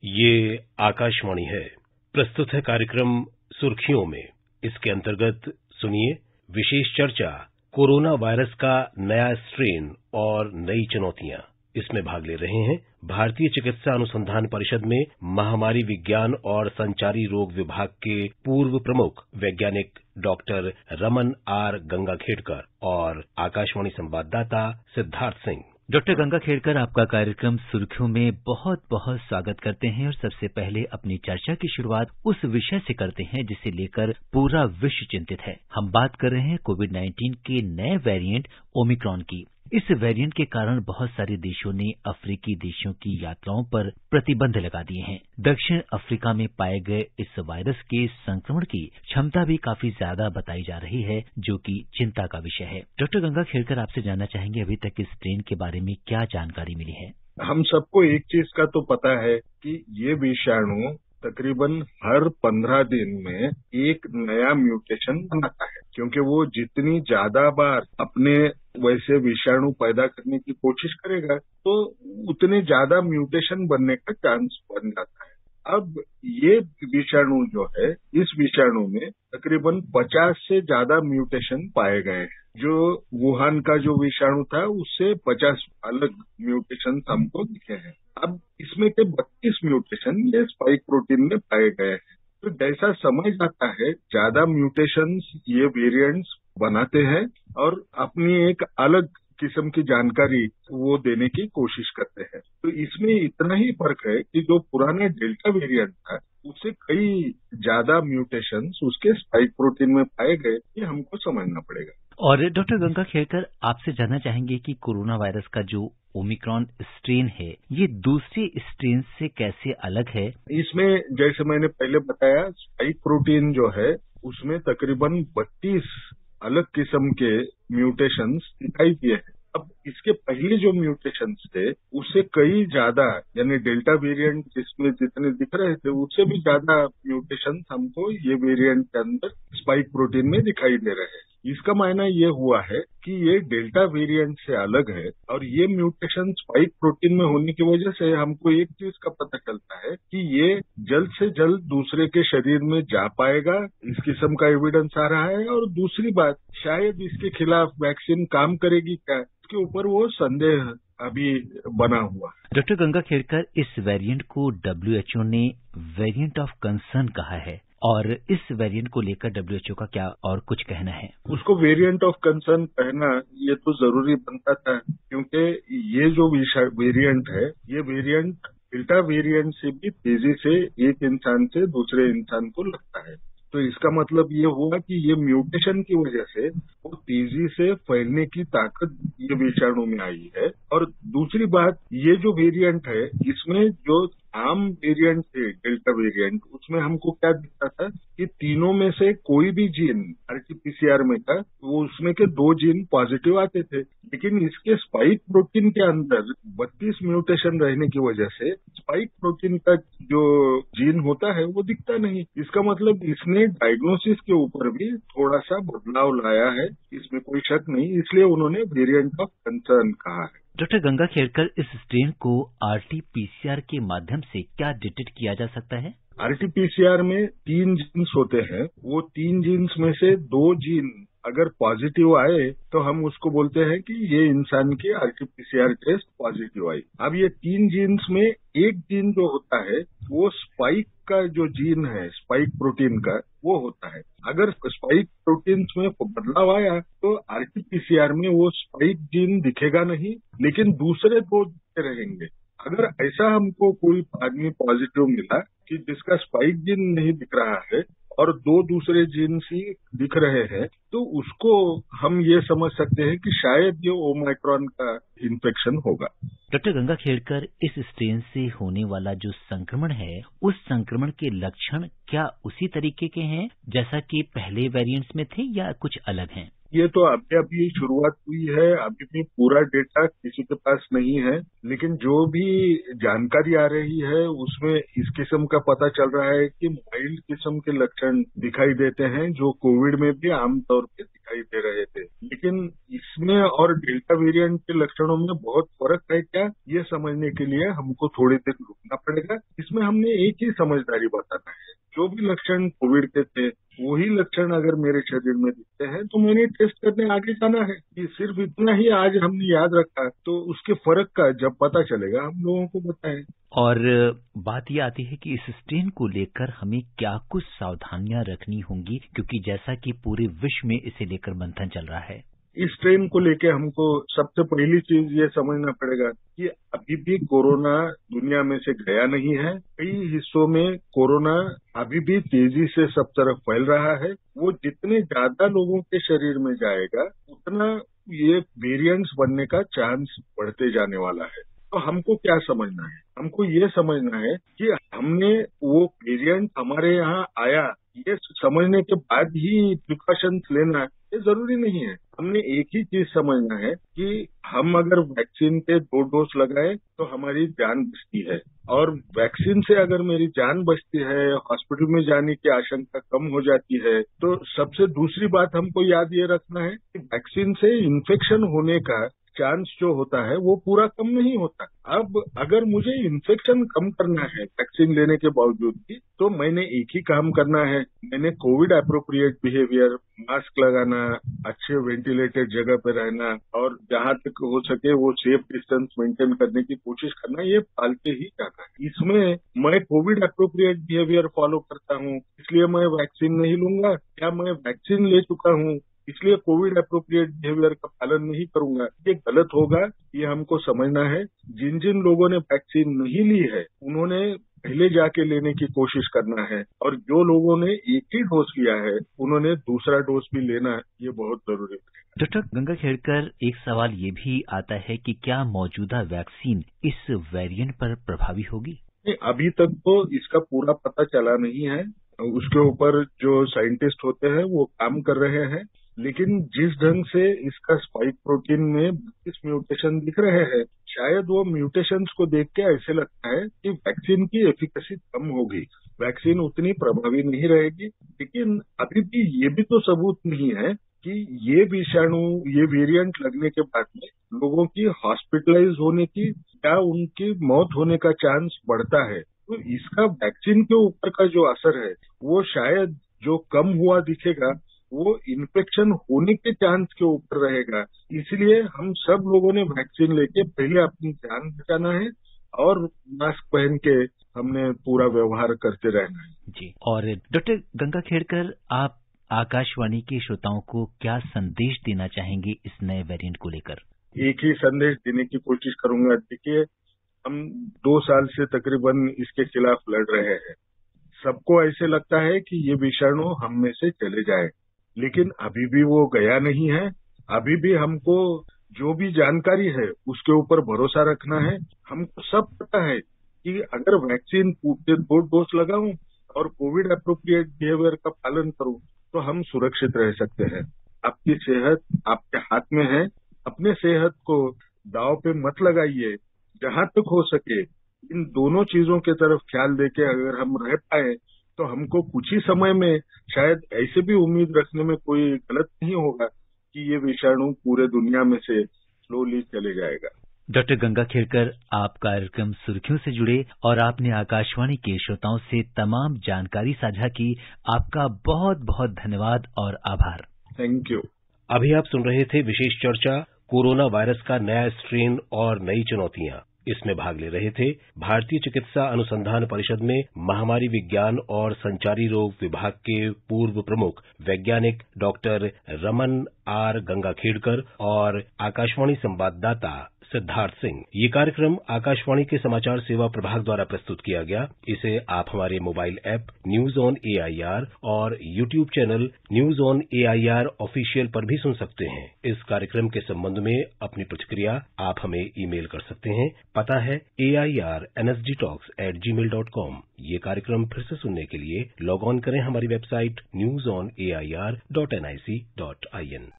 ये आकाशवाणी है। प्रस्तुत है कार्यक्रम सुर्खियों में। इसके अंतर्गत सुनिए विशेष चर्चा कोरोना वायरस का नया स्ट्रेन और नई चुनौतियां। इसमें भाग ले रहे हैं भारतीय चिकित्सा अनुसंधान परिषद में महामारी विज्ञान और संचारी रोग विभाग के पूर्व प्रमुख वैज्ञानिक डॉक्टर रमन आर गंगाखेड़कर और आकाशवाणी संवाददाता सिद्धार्थ सिंह। डॉक्टर गंगाखेड़कर, आपका कार्यक्रम सुर्खियों में बहुत बहुत स्वागत करते हैं और सबसे पहले अपनी चर्चा की शुरुआत उस विषय से करते हैं जिसे लेकर पूरा विश्व चिंतित है। हम बात कर रहे हैं कोविड-19 के नए वेरिएंट ओमिक्रॉन की। इस वेरिएंट के कारण बहुत सारे देशों ने अफ्रीकी देशों की यात्राओं पर प्रतिबंध लगा दिए हैं। दक्षिण अफ्रीका में पाए गए इस वायरस के संक्रमण की क्षमता भी काफी ज्यादा बताई जा रही है, जो कि चिंता का विषय है। डॉक्टर गंगाखेड़कर, आपसे जानना चाहेंगे अभी तक इस स्ट्रेन के बारे में क्या जानकारी मिली है? हम सबको एक चीज का तो पता है कि ये विषाणु तकरीबन हर 15 दिन में एक नया म्यूटेशन बनाता है, क्योंकि वो जितनी ज्यादा बार अपने वैसे विषाणु पैदा करने की कोशिश करेगा तो उतने ज्यादा म्यूटेशन बनने का चांस बन जाता है। अब ये विषाणु जो है, इस विषाणु में तकरीबन 50 से ज्यादा म्यूटेशन पाए गए हैं। जो वुहान का जो विषाणु था उससे 50 अलग म्यूटेशन हमको दिखे हैं। अब इसमें के 32 म्यूटेशन ये स्पाइक प्रोटीन में पाए गए हैं। तो जैसा समय जाता है, ज्यादा म्यूटेशंस ये वेरिएंट्स बनाते हैं और अपनी एक अलग किस्म की जानकारी वो देने की कोशिश करते हैं। तो इसमें इतना ही फर्क है कि जो पुराने डेल्टा वेरिएंट था उससे कई ज्यादा म्यूटेशंस उसके स्पाइक प्रोटीन में पाए गए, ये हमको समझना पड़ेगा। और डॉक्टर गंगाखेड़कर, आपसे जानना चाहेंगे कि कोरोना वायरस का जो ओमिक्रॉन स्ट्रेन है, ये दूसरे स्ट्रेन से कैसे अलग है? इसमें जैसे मैंने पहले बताया, स्पाइक प्रोटीन जो है उसमें तकरीबन 32 अलग किस्म के म्यूटेशंस दिखाई दिए हैं। अब इसके पहले जो म्यूटेशंस थे उससे कई ज्यादा, यानी डेल्टा वेरिएंट जिसमें जितने दिख रहे थे उससे भी ज्यादा म्यूटेशंस हमको ये वेरिएंट के अंदर स्पाइक प्रोटीन में दिखाई दे रहे हैं। इसका मायना ये हुआ है कि ये डेल्टा वेरिएंट से अलग है और ये म्यूटेशन स्पाइक प्रोटीन में होने की वजह से हमको एक चीज का पता चलता है कि ये जल्द से जल्द दूसरे के शरीर में जा पाएगा, इस किस्म का एविडेंस आ रहा है। और दूसरी बात, शायद इसके खिलाफ वैक्सीन काम करेगी क्या, इसके ऊपर वो संदेह अभी बना हुआ है। डॉक्टर गंगाखेड़कर, इस वेरिएंट को WHO ने वेरिएंट ऑफ कंसर्न कहा है और इस वेरिएंट को लेकर WHO का क्या और कुछ कहना है? उसको वेरिएंट ऑफ कंसर्न कहना ये तो जरूरी बनता था, क्योंकि ये जो वेरिएंट है, ये वेरिएंट डेल्टा वेरिएंट से भी तेजी से एक इंसान से दूसरे इंसान को लगता है। तो इसका मतलब ये हुआ कि ये म्यूटेशन की वजह से वो तेजी से फैलने की ताकत ये विषाणु में आई है। और दूसरी बात, ये जो वेरिएंट है इसमें जो आम वेरिएंट थे डेल्टा वेरिएंट, उसमें हमको क्या दिखता था कि तीनों में से कोई भी जीन RT-PCR में था, वो उसमें के 2 जीन पॉजिटिव आते थे। लेकिन इसके स्पाइक प्रोटीन के अंदर 32 म्यूटेशन रहने की वजह से स्पाइक प्रोटीन का जो जीन होता है वो दिखता नहीं। इसका मतलब इसने डायग्नोसिस के ऊपर भी थोड़ा सा बदलाव लाया है, इसमें कोई शक नहीं। इसलिए उन्होंने वेरिएंट ऑफ कंसर्न कहा है। डॉक्टर गंगाखेड़कर, इस स्ट्रेन को RT-PCR के माध्यम से क्या डिटेक्ट किया जा सकता है? RT-PCR में 3 जीन्स होते हैं। वो 3 जीन्स में से 2 जीन अगर पॉजिटिव आए तो हम उसको बोलते हैं कि ये इंसान की RT-PCR टेस्ट पॉजिटिव आई। अब ये 3 जीन्स में एक जीन जो होता है वो स्पाइक का जो जीन है, स्पाइक प्रोटीन का, वो होता है। अगर स्पाइक प्रोटीन में बदलाव आया तो RT-PCR में वो स्पाइक जीन दिखेगा नहीं, लेकिन दूसरे 2 रहेंगे। अगर ऐसा हमको कोई आदमी पॉजिटिव मिला कि जिसका स्पाइक जीन नहीं दिख रहा है और 2 दूसरे जीन्स ही दिख रहे हैं, तो उसको हम ये समझ सकते हैं कि शायद ये ओमिक्रॉन का इन्फेक्शन होगा। डॉक्टर गंगाखेड़कर, इस स्ट्रेन से होने वाला जो संक्रमण है, उस संक्रमण के लक्षण क्या उसी तरीके के हैं जैसा कि पहले वेरिएंट्स में थे या कुछ अलग हैं? ये तो अभी अभी शुरुआत हुई है, अभी भी पूरा डेटा किसी के पास नहीं है, लेकिन जो भी जानकारी आ रही है उसमें इस किस्म का पता चल रहा है कि माइल्ड किस्म के लक्षण दिखाई देते हैं, जो कोविड में भी आमतौर पे दिखाई दे रहे थे। लेकिन इसमें और डेल्टा वेरिएंट के लक्षणों में बहुत फर्क है क्या, ये समझने के लिए हमको थोड़ी देर रुकना पड़ेगा। इसमें हमने एक ही समझदारी बताना है, जो भी लक्षण कोविड के थे वही लक्षण अगर मेरे शरीर में दिखते हैं तो मैंने टेस्ट करने आगे जाना है। कि सिर्फ इतना ही आज हमने याद रखा, तो उसके फर्क का जब पता चलेगा हम लोगों को बताएं। और बात ये आती है कि इस स्ट्रेन को लेकर हमें क्या कुछ सावधानियां रखनी होंगी, क्योंकि जैसा कि पूरे विश्व में इसे लेकर मंथन चल रहा है। इस ट्रेन को लेके हमको सबसे पहली चीज ये समझना पड़ेगा कि अभी भी कोरोना दुनिया में से गया नहीं है। कई हिस्सों में कोरोना अभी भी तेजी से सब तरफ फैल रहा है। वो जितने ज्यादा लोगों के शरीर में जाएगा उतना ये वेरिएंट्स बनने का चांस बढ़ते जाने वाला है। तो हमको क्या समझना है, हमको ये समझना है कि हमने वो वेरिएंट हमारे यहाँ आया ये समझने के बाद ही प्रिकॉशंस लेना ये जरूरी नहीं है। हमने एक ही चीज समझना है कि हम अगर वैक्सीन के 2 डोज लगाए तो हमारी जान बचती है, और वैक्सीन से अगर मेरी जान बचती है, हॉस्पिटल में जाने की आशंका कम हो जाती है, तो सबसे दूसरी बात हमको याद ये रखना है कि वैक्सीन से इन्फेक्शन होने का चांस जो होता है वो पूरा कम नहीं होता। अब अगर मुझे इन्फेक्शन कम करना है वैक्सीन लेने के बावजूद भी, तो मैंने एक ही काम करना है, मैंने कोविड एप्रोप्रिएट बिहेवियर, मास्क लगाना, अच्छे वेंटिलेटेड जगह पे रहना, और जहां तक हो सके वो सेफ डिस्टेंस मेंटेन करने की कोशिश करना, ये पालते ही जाना है। इसमें मैं कोविड एप्रोप्रिएट बिहेवियर फॉलो करता हूँ इसलिए मैं वैक्सीन नहीं लूंगा, या मैं वैक्सीन ले चुका हूँ इसलिए कोविड एप्रोप्रिएट बिहेवियर का पालन नहीं करूंगा, ये गलत होगा। ये हमको समझना है। जिन जिन लोगों ने वैक्सीन नहीं ली है उन्होंने पहले जाके लेने की कोशिश करना है, और जो लोगों ने एक ही डोज लिया है उन्होंने दूसरा डोज भी लेना, ये बहुत जरूरी है। डॉक्टर गंगाखेड़कर, एक सवाल ये भी आता है कि क्या मौजूदा वैक्सीन इस वेरिएंट पर प्रभावी होगी? अभी तक तो इसका पूरा पता चला नहीं है। उसके ऊपर जो साइंटिस्ट होते हैं वो काम कर रहे हैं, लेकिन जिस ढंग से इसका स्पाइक प्रोटीन में 32 म्यूटेशन दिख रहे हैं, शायद वो म्यूटेशंस को देख के ऐसे लगता है कि वैक्सीन की एफिकेसी कम होगी, वैक्सीन उतनी प्रभावी नहीं रहेगी। लेकिन अभी भी ये भी तो सबूत नहीं है कि ये विषाणु, ये वेरिएंट लगने के बाद में लोगों की हॉस्पिटलाइज होने की या उनकी मौत होने का चांस बढ़ता है। तो इसका वैक्सीन के ऊपर का जो असर है वो शायद जो कम हुआ दिखेगा वो इन्फेक्शन होने के चांस के ऊपर रहेगा। इसलिए हम सब लोगों ने वैक्सीन लेके पहले अपनी जान बचाना है और मास्क पहन के हमने पूरा व्यवहार करते रहना है। जी। और डॉक्टर गंगाखेड़कर, आप आकाशवाणी के श्रोताओं को क्या संदेश देना चाहेंगे इस नए वेरिएंट को लेकर? एक ही संदेश देने की कोशिश करूंगा। देखिए, हम 2 साल से तकरीबन इसके खिलाफ लड़ रहे हैं। सबको ऐसे लगता है कि ये विषाणु हम में से चले जाए, लेकिन अभी भी वो गया नहीं है। अभी भी हमको जो भी जानकारी है उसके ऊपर भरोसा रखना है। हमको सब पता है कि अगर वैक्सीन के 2 डोज लगाऊं और कोविड एप्रोप्रिएट बिहेवियर का पालन करूं तो हम सुरक्षित रह सकते हैं। आपकी सेहत आपके हाथ में है। अपने सेहत को दांव पे मत लगाइए। जहां तक हो सके इन दोनों चीजों के तरफ ख्याल देके अगर हम रह पाए तो हमको कुछ ही समय में शायद ऐसे भी उम्मीद रखने में कोई गलत नहीं होगा कि ये विषाणु पूरे दुनिया में से स्लोली चले जाएगा। डॉक्टर गंगाखेड़कर, आप कार्यक्रम सुर्खियों से जुड़े और आपने आकाशवाणी के श्रोताओं से तमाम जानकारी साझा की। आपका बहुत बहुत धन्यवाद और आभार। Thank you. अभी आप सुन रहे थे विशेष चर्चा, कोरोना वायरस का नया स्ट्रेन और नई चुनौतियां। इसमें भाग ले रहे थे भारतीय चिकित्सा अनुसंधान परिषद में महामारी विज्ञान और संचारी रोग विभाग के पूर्व प्रमुख वैज्ञानिक डॉक्टर रमन आर गंगाखेड़कर और आकाशवाणी संवाददाता सिद्धार्थ सिंह। ये कार्यक्रम आकाशवाणी के समाचार सेवा प्रभाग द्वारा प्रस्तुत किया गया। इसे आप हमारे mobile app news on AIR और YouTube channel news on AIR official पर भी सुन सकते हैं। इस कार्यक्रम के संबंध में अपनी प्रतिक्रिया आप हमें ईमेल कर सकते हैं। पता है airnsdtalks@gmail.com। ये कार्यक्रम फिर से सुनने के लिए लॉग ऑन करें हमारी वेबसाइट newsonair.nic.in।